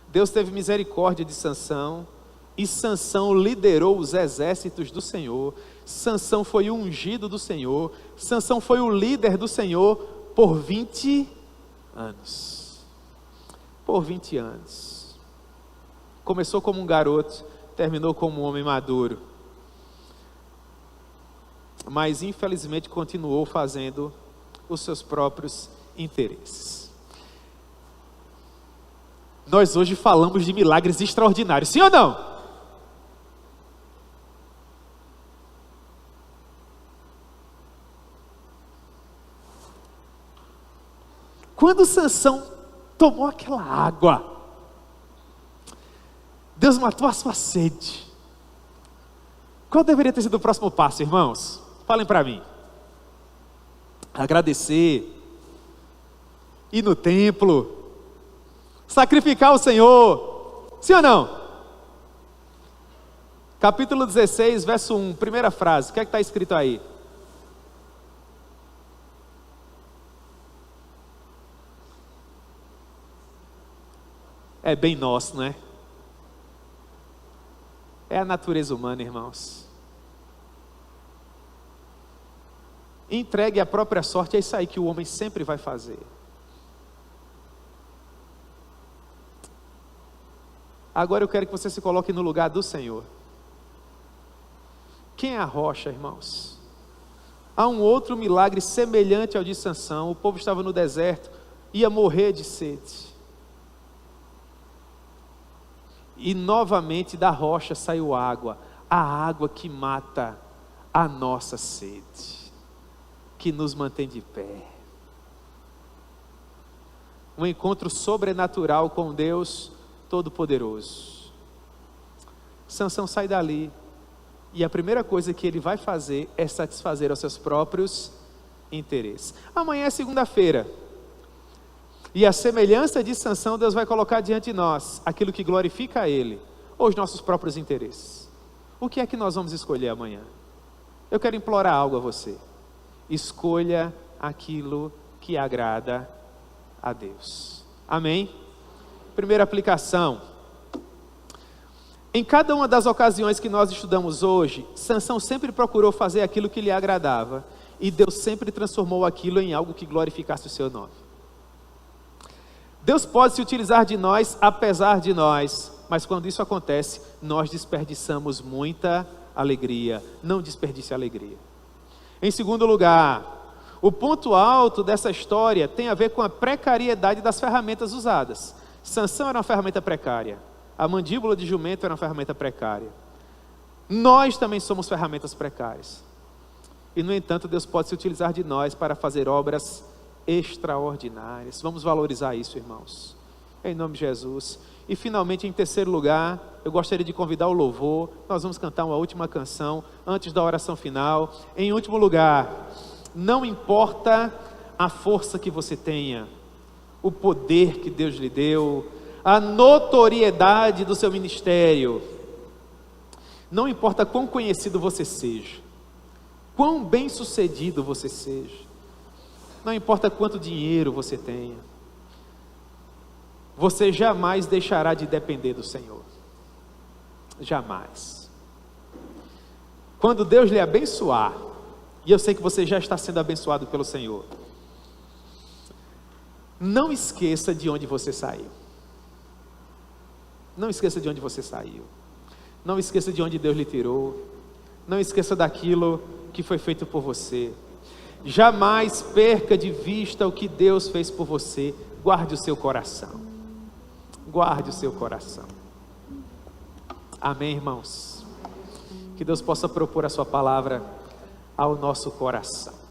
Deus teve misericórdia de Sansão, e Sansão liderou os exércitos do Senhor. Sansão foi o ungido do Senhor. Sansão foi o líder do Senhor por 20 anos. Por 20 anos. Começou como um garoto, terminou como um homem maduro. Mas infelizmente continuou fazendo os seus próprios interesses. Nós hoje falamos de milagres extraordinários, sim ou não? Quando Sansão tomou aquela água, Deus matou a sua sede. Qual deveria ter sido o próximo passo, irmãos? Falem para mim. Agradecer, ir no templo, sacrificar o Senhor, sim ou não? Capítulo 16, verso 1, primeira frase, o que é que está escrito aí? É bem nosso, não é? É a natureza humana, irmãos. Entregue a própria sorte, é isso aí que o homem sempre vai fazer. Agora eu quero que você se coloque no lugar do Senhor. Quem é a rocha, irmãos? Há um outro milagre semelhante ao de Sansão. O povo estava no deserto, ia morrer de sede. E novamente da rocha saiu água, a água que mata a nossa sede, que nos mantém de pé. Um encontro sobrenatural com Deus Todo-Poderoso. Sansão sai dali, e a primeira coisa que ele vai fazer é satisfazer aos seus próprios interesses. Amanhã é segunda-feira, e a semelhança de Sansão, Deus vai colocar diante de nós aquilo que glorifica a Ele, ou os nossos próprios interesses. O que é que nós vamos escolher amanhã? Eu quero implorar algo a você. Escolha aquilo que agrada a Deus. Amém? Primeira aplicação. Em cada uma das ocasiões que nós estudamos hoje, Sansão sempre procurou fazer aquilo que lhe agradava, e Deus sempre transformou aquilo em algo que glorificasse o seu nome. Deus pode se utilizar de nós, apesar de nós, mas quando isso acontece, nós desperdiçamos muita alegria. Não desperdice a alegria. Em segundo lugar, o ponto alto dessa história tem a ver com a precariedade das ferramentas usadas. Sansão era uma ferramenta precária. A mandíbula de jumento era uma ferramenta precária. Nós também somos ferramentas precárias. E no entanto, Deus pode se utilizar de nós para fazer obras extraordinárias. Vamos valorizar isso, irmãos, em nome de Jesus. E finalmente, em terceiro lugar, eu gostaria de convidar o louvor. Nós vamos cantar uma última canção antes da oração final. Em último lugar, não importa a força que você tenha, o poder que Deus lhe deu, a notoriedade do seu ministério, não importa quão conhecido você seja, quão bem sucedido você seja, não importa quanto dinheiro você tenha, você jamais deixará de depender do Senhor. Jamais. Quando Deus lhe abençoar, e eu sei que você já está sendo abençoado pelo Senhor, não esqueça de onde você saiu. Não esqueça de onde você saiu. Não esqueça de onde Deus lhe tirou. Não esqueça daquilo que foi feito por você. Jamais perca de vista o que Deus fez por você. Guarde o seu coração. Guarde o seu coração. Amém, irmãos? Que Deus possa propor a sua palavra ao nosso coração.